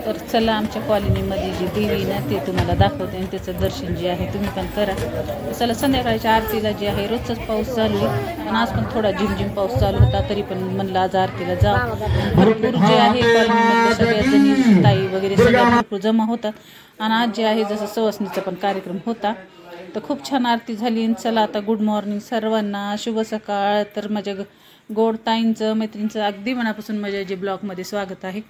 तर चला आमच्या कॉलनीमध्ये जी देवी ना ते तुम्हाला दाखवते आणि त्याचं दर्शन जे आहे तुम्ही पण करा. चला संध्याकाळच्या आरतीला जे आहे रोजचाच पाऊस चालू आहे आणि आज पण थोडा झिमझिम पाऊस चालू होता तरी पण म्हणलं आज आरतीला जा. भरपूर जे आहे कॉलनीमधले सगळ्या जणी ताई वगैरे सगळ्या भरपूर जमा होतात आणि आज जे आहे जसं सवसनीचा पण कार्यक्रम होता तर खूप छान आरती झाली. चला आता गुड मॉर्निंग सर्वांना, शुभ सकाळ. तर माझ्या गोड ताईंचं मैत्रिणींचं अगदी मनापासून माझ्या जे ब्लॉगमध्ये स्वागत आहे.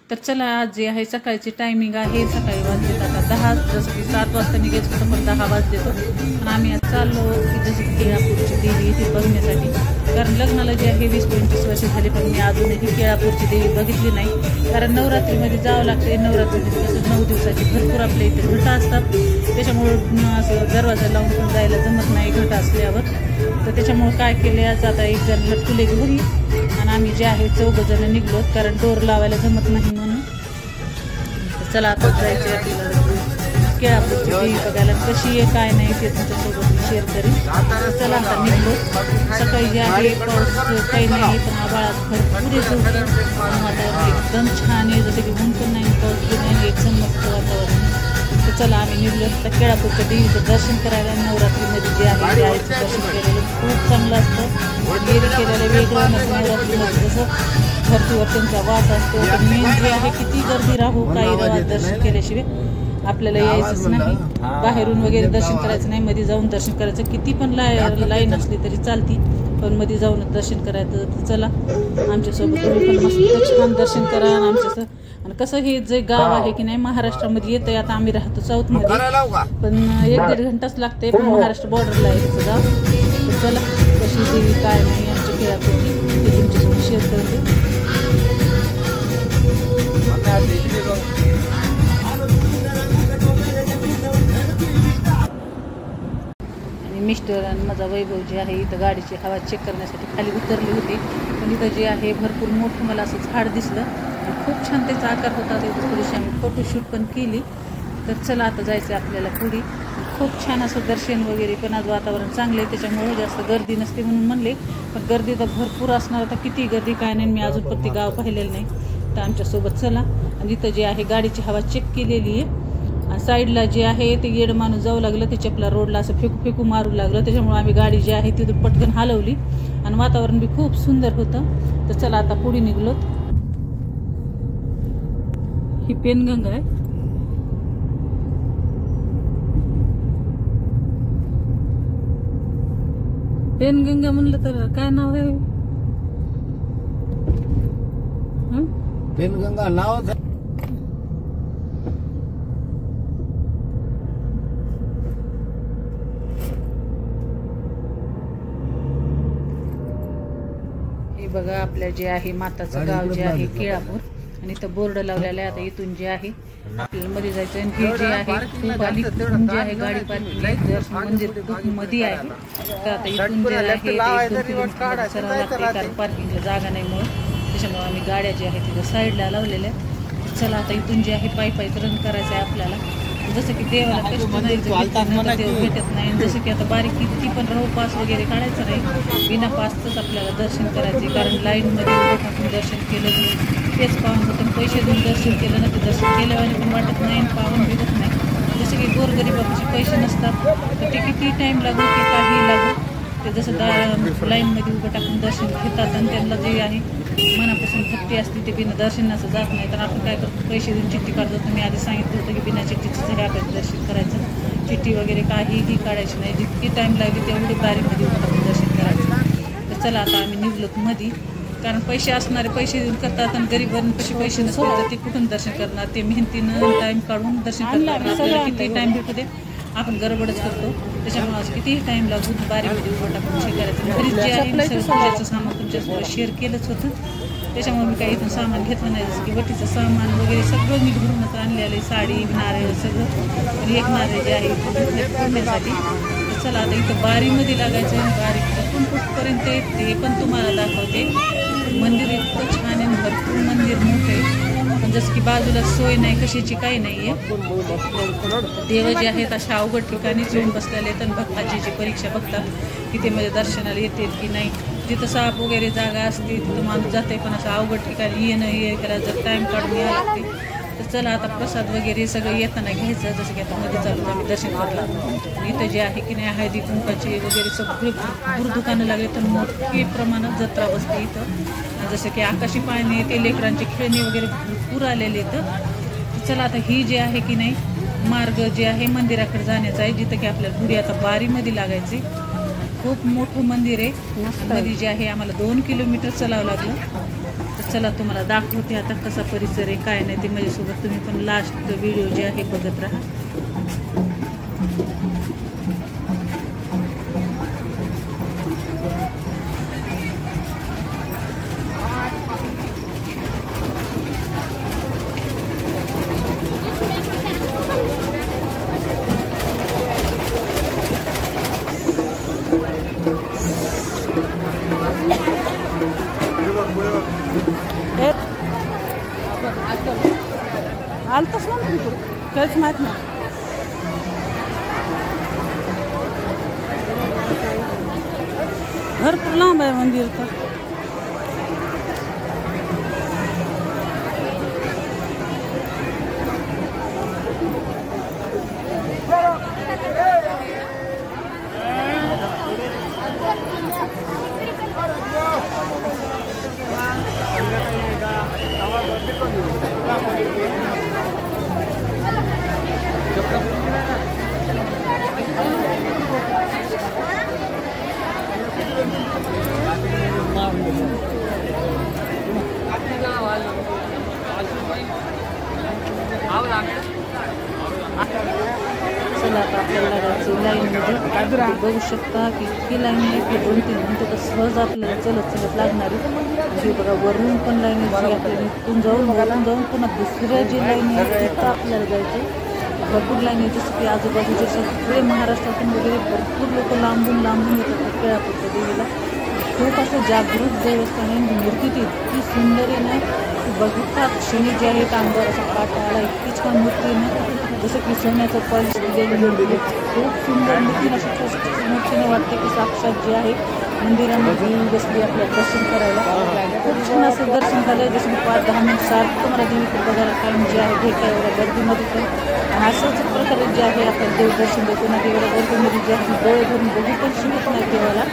तर चला आज जे आहे सकाळची टायमिंग आहे, सकाळी वाजलेत आता 10. जसं की 7 वाजता निघायचं होतं पण 10 वाजले तो आणि आम्ही आज चाललो की जसं की केळापूरची देवी इथे बघण्यासाठी. कारण लग्नाला जे आहे 20-25 वर्ष झाले पण मी अजूनही केळापूरची देवी बघितली नाही. कारण नवरात्रीमध्ये जावं लागते. नवरात्रीमध्ये कसं 9 दिवसाची भरपूर आपल्या इथे घटं असतात त्याच्यामुळं असं दरवाजा लावून पण जायला जमत नाही घटं असल्यावर. तर त्याच्यामुळं काय केले आज आता एक जण लटकुले घरी आणि आम्ही जे आहे 4 जण निघलोत कारण डोर लावायला जमत नाही म्हणून. चला आता जायचं आपल्याला केळापूरची देवी बघायला कशी आहे काय नाही ते तुमच्यासोबत मी शेअर करेन. चला आता निघलो. सकाळी जे आहे पाऊस काही नाही पण आभाळात भरपूर येत होतं. वातावरण एकदम छान आहे, जसं की ऊन पण नाही पाऊस पण नाही, एकदम मस्त वातावरण. तर चला आम्ही निघलो तर केळापूरच्या देवीचं दर्शन करायला. नवरात्रीमध्ये जे आहे ते आईचं दर्शन केलेलं खूप चांगलं असतं. देवी केलेलं वेगळं नवरात्रीमध्ये जसं धरतीवर त्यांचा वास असतो. तर मेन जे आहे किती गर्दी राहू काही राहा दर्शन केल्याशिवाय आपल्याला यायचंच नाही. बाहेरून वगैरे दर्शन करायचं नाही, मध्ये जाऊन दर्शन करायचं. किती पण लाईन असली तरी चालती पण मध्ये जाऊन दर्शन करायचं. तर चला आमच्यासोबत तुम्ही पण मस्त छान दर्शन करा. आणि आमच्या आणि कसं हे जे गाव आहे की नाही महाराष्ट्रामध्ये येतं आहे. आता आम्ही राहतो साऊथमध्ये पण 1-1.5 घंटाच लागते पण महाराष्ट्र बॉर्डरला आहे त्याचं गाव. तर चला कशी देवी काय नाही आमच्या केळापूरची ते तुमच्यासोबत शेअर करते. आणि मिस्टर आणि माझा वैभव जे आहे इथं गाडीची हवा चेक करण्यासाठी खाली उतरले होते पण इथं जे आहे भरपूर मोठं मला असं झाड दिसलं आणि खूप छान त्याचा आकार होता. तिथं थोडीशी आम्ही फोटोशूट पण केली. तर चला आता जायचं आपल्याला पुढे. खूप छान असं दर्शन वगैरे पण आज वातावरण चांगलं आहे त्याच्यामुळे जास्त गर्दी नसते म्हणून म्हणले पण गर्दी तर भरपूर असणार. आता किती गर्दी काय नाही, मी अजून पण ते गाव पाहिलेलं नाही. तर आमच्यासोबत चला. आणि इथं जे आहे गाडीची हवा चेक केलेली आहे आणि साईडला जे आहे ते येड माणूस जाऊ लागलं ते चपला रोडला असं फेकू मारू लागलं त्याच्यामुळे आम्ही गाडी जी आहे तिथून पटकन हलवली आणि वातावरण बी खूप सुंदर होतं. तर चला आता पुढे निघलो. ही पेनगंगा आहे. पेनगंगा म्हणलं तर काय नाव आहे? पेनगंगा नाव हे बघा आपल्या जे आहे माताचं गाव जे आहे केळापूर आणि इथं बोर्ड लावलेला आहे. आता इथून जे आहे आपल्याला मध्ये जायचं आणि हे जे आहे खूप आली जे आहे गाडी पार्किंग मंदिर खूप मध्ये आहे. तर आता इथून जे आहे ते 1-2 किलोमीटर करावं लागते कारण पार्किंगला जागा नाही म्हणून त्याच्यामुळे आम्ही गाड्या ज्या आहेत तिथं साईडला लावलेल्या. चला आता इथून जे आहे पायी रन करायचं आहे आपल्याला. जसं की देवाला कष्ट नाही देव भेटत नाही. जसं की आता बारीक किती पण राहू पास वगैरे काढायचं नाही, बिना पासचंच आपल्याला दर्शन करायचे. कारण लाईनमध्ये उभं टाकून दर्शन केलं तेच पाहून होतं. पैसे देऊन दर्शन केलं ना ते दर्शन केल्यावाने पण वाटत नाही आणि पाहून भेटत नाही. जसं की गोरगरिबाचे पैसे नसतात तर ते किती टाईम लागू की काही लागू ते जसं लाईनमध्ये उभं टाकून दर्शन घेतात आणि त्यांना जे आहे मनापासून भक्ती असते ते बिना दर्शनाचं जात नाही. तर आपण काय करतो पैसे देऊन चिठ्ठी काढतो. तर मी आधी सांगितलं होतं की बिना चिठ्ठीचं हे आपल्याला दर्शन करायचं. चिठ्ठी वगैरे काहीही काढायची नाही. जितकी टाईम लागली तेवढी बारीमध्ये उभं टाकून दर्शन करायचं. तर चला आता आम्ही निघलो मध्ये कारण पैसे असणारे पैसे देऊन करतात आणि गरिबांपाशी पैसे नसतील तर ते कुठून दर्शन करणार. ते मेहनतीनं टाईम काढून दर्शन करतात. आपल्याला किती टाईम भेटू दे आपण गडबडच करतो त्याच्यामुळे आज कितीही टाईम लागून बारीमध्ये उभं टाकून हे करायचं. घरीच जे आहे मी सगळं पूजेचं सामान तुमच्यासोबत शेअर केलंच होतं त्याच्यामुळे मी काही इथून सामान घेतलं नाही. जसं की वटीचं सामान वगैरे सगळं मी घरूनच आणलेलं आहे. साडी नारळ सगळं आणि एक नारळ जे आहे फोडण्यासाठी. तर चला आता इथं बारीमध्ये लागायचं आहे. बारी कुठपर्यंत ते पण तुम्हाला दाखवते. मंदिर इतकं छान आहे, भरपूर मंदिर मोठं आहे पण जसं की बाजूला सोय नाही कशाची काही नाही आहे. देव जे आहेत अशा अवघड ठिकाणीच येऊन बसलेले आहेत आणि भक्ताची परीक्षा बघतात की ते म्हणजे दर्शनाला येतील की नाही. जिथं साप वगैरे जागा असते तिथं माणूस जाते पण असं अवघड ठिकाणी येणं हे करायला जर टाईम काढून यावं लागते तर चला आता प्रसाद वगैरे सगळं येताना घ्यायचं. जसं की आता मध्ये चालू आम्ही दर्शन करायला इथं जे आहे की नाही हळदी कुंकाचे वगैरे सगळे भरपूर दुकानं लागले. तर मोठी प्रमाणात जत्रा बसते इथं. जसं की आकाशी पाळणे ते लेकरांचे खेळणे वगैरे भरपूर आलेले इथं. चला आता ही जे आहे की नाही मार्ग जे आहे मंदिराकडे जाण्याचा आहे, जिथं की आपल्याला पुढे आता बारीमध्ये लागायचे. खूप मोठं मंदिर आहे. मध्ये जे आहे आम्हाला 2 किलोमीटर चालावं लागलं. तर चला तुम्हाला दाखवते आता कसा परिसर आहे काय नाही ते माझ्यासोबत. तुम्ही पण लास्ट व्हिडिओ जे आहे बघत राहा. आलतच ना काहीच माहीत नाही. भरपूर लांब आहे मंदिर तर. चला आता आपल्याला लागायचं लाईनमध्ये. बघू शकता की इतकी लाईन आहे की 2-3 मिनिटं तर सहज आपल्याला चलत लागणारी. जी बघा वरून पण लाईन आहे जी आपल्याला इथून जाऊन पुन्हा दुसऱ्या जी लाईन आहे तिथं आपल्याला जायचं. भरपूर लाईन आहे. जसं की आजूबाजूचे सगळे महाराष्ट्रातून वगैरे भरपूर लोक लांबून येतात केळापूरच्या देवीला. खूप असं जागृत देवस्थान आहे. मूर्ती ती इतकी सुंदर आहे ना, बघितला क्षणी जे आहेत अंगावर असा काटा आला. इतकी छान मूर्ती आहे ना, जसं की सोन्याचं पॉलिश दिलेली मूर्ती. खूप सुंदर मूर्ती. अशा छोटी मूर्तीने वाटते की साक्षात जे आहे मंदिरामध्ये बसली आपल्याला दर्शन करायला. खूप छान असं दर्शन झालं. जसं की 5-10 मिनिट सारखं मला देवीकडे बघायला टाईम जे आहे भेटला एवढ्या गर्दीमध्ये पण. आणि असंच प्रकारे जे आहे आपल्याला देवदर्शन देतो ना, एवढ्या गर्दीमध्ये जे आहे डोळे भरून बघू पण शिकत नाही देवाला.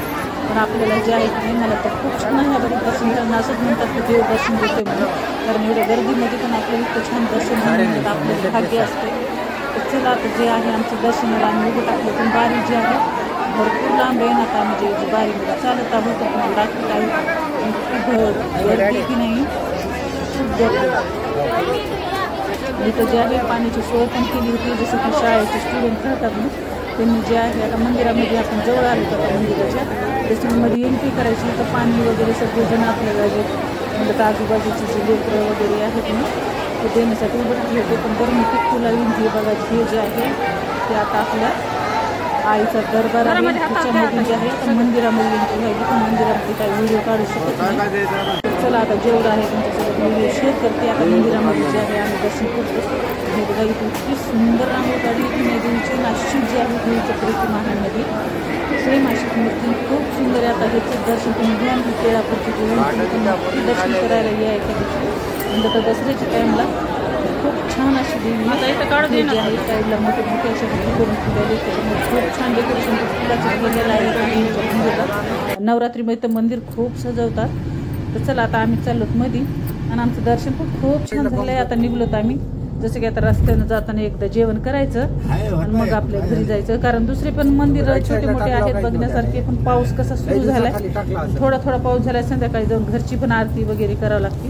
पण आपल्याला जे आहे की मला तर खूप छान आहे बघा दर्शन करणं. असंच म्हणतात की देवदर्शन देते म्हणून. कारण एवढ्या गर्दीमध्ये पण आपल्याला इतकं छान दर्शन घेण्यात आपलं भाग्य असते. तर चला आता जे आहे आमचं दर्शनाला आम्ही उभं टाकलं. पण बारी जी आहे भरपूर लांब आहे ना. आता आम्ही जे बारीमध्ये चालत आहोत पण दाखवत आहे गर्दी की नाही खूप गर्दी. इथं जे आहे पाण्याची सोय पण केली होती. जसं की शाळेचे स्टुडंट राहतात ना, त्यांनी जे आहे आता मंदिरामध्ये आपण जवळ आलो होतं मंदिराच्या त्याच्यामध्ये एंट्री करायची. तर पाणी वगैरे सगळेजण आपल्याला जे म्हणजे आजूबाजूचे जे लेकरं वगैरे आहेत ना ते देण्यासाठी उभं राहिले होते. पण बरं मी तुला विनंती बघा हे जे आहे ते आता आपल्या आईचा दरबार आहे. त्याच्यामध्ये जे आहे तर मंदिरामध्ये एंट्री व्हायची. पण मंदिरामध्ये काही व्हिडिओ काढू शकत नाही. चला आता जेवढं आहे तुमच्यासोबत व्हिडिओ शेअर करते. आता मंदिरामध्ये जे आहे आम्ही दर्शन करतो. हे बघा इथे इतकी सुंदर रांगोळी काढली की नाही देवीची. नाशिक जे आहे देवीच्या प्रतिमा आहे मध्ये सेम अशी मूर्ती खूप सुंदर आहे. आता ह्याचं दर्शन तुम्ही घ्या. केळापूरची देवी दर्शन करायला या एका दिवशी म्हणजे आता दसऱ्याच्या टाईमला खूप छान अशी देवी जी आहे. साईडला मोठे असे करून फुलवले. त्याच्यामुळे खूप छान डेकोरेशन फुलाचं केलेलं आहे मंदिराला. नवरात्रीमध्ये तर मंदिर खूप सजवतात. तर चला आता आम्ही चाललोत मध्ये आणि आमचं दर्शन पण खूप छान झालं आहे. आता निघलोत आम्ही. जसं की आता रस्त्यानं जाताना एकदा जेवण करायचं आणि मग आपल्या घरी जायचं. कारण दुसरे पण मंदिर छोटे मोठे आहेत बघण्यासारखे. पण पाऊस कसा सुरू झालाय थोडा पाऊस झालाय. संध्याकाळी जाऊन घरची पण आरती वगैरे करावं लागते.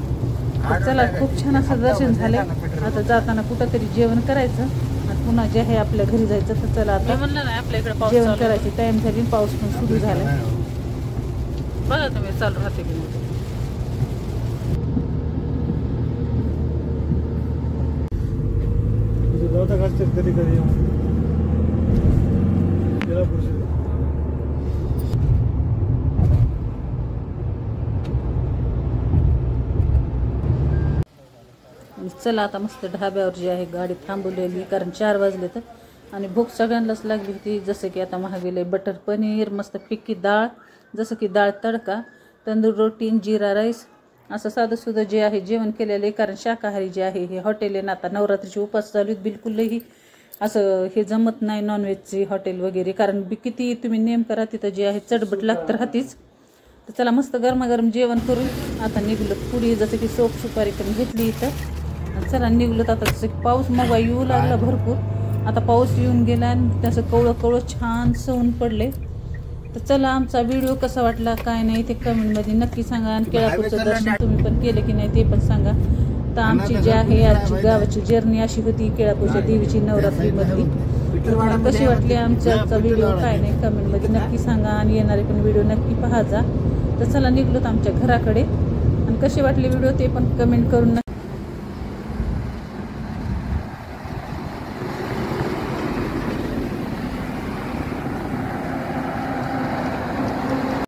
तर चला खूप छान असं दर्शन झालंय. आता जाताना कुठंतरी जेवण करायचं आणि पुन्हा जे आहे आपल्या घरी जायचं. तर चला आता जेवण करायची टाइम झाली. पाऊस पण सुरू झालाय. बघा तुम्ही चालू राहते की कधी कधी चला आता मस्त ढाब्यावर जी आहे गाडी थांबवलेली. कारण 4 वाजले तर आणि भूक सगळ्यांनाच लागली होती. जसं की आता महागेले बटर पनीर, मस्त पिक्की डाळ, जसं की डाळ तडका, तंदूर रोटी, जिरा राईस असं साधं सुधं जे आहे जेवण केलेलं आहे, कारण शाकाहारी जे आहे हे हॉटेल आहे ना, आता नवरात्रीचे उपास चालू आहेत, बिलकुलही असं हे जमत नाही नॉनव्हेजचे हॉटेल वगैरे, कारण किती तुम्ही नेम करा तिथं जे आहे चटबट लागत राहतेच. तर चला मस्त गरमागरम जेवण करून आता निघलो पुढे, जसं की सोप सुपारी पण घेतली इथं. चला निघलो आता. जसं की पाऊस मग येऊ लागला भरपूर, आता पाऊस येऊन गेला आणि त्याचं कवळं कवळं छान सवून पडले. तर चला आमचा व्हिडिओ कसा वाटला काय नाही ते कमेंटमध्ये नक्की सांगा, आणि केळापूरचं दर्शन तुम्ही पण केलं की नाही ते पण सांगा. तर आमची जी आहे आजची गावाची जर्नी अशी होती केळापूरच्या देवीची नवरात्रीमधली. तर कशी वाटली आमचा व्हिडिओ काय नाही कमेंटमध्ये नक्की सांगा, आणि येणारे पण व्हिडिओ नक्की पाहा जा. तर चला निघलोत आमच्या घराकडे, आणि कशी वाटली व्हिडिओ ते पण कमेंट करून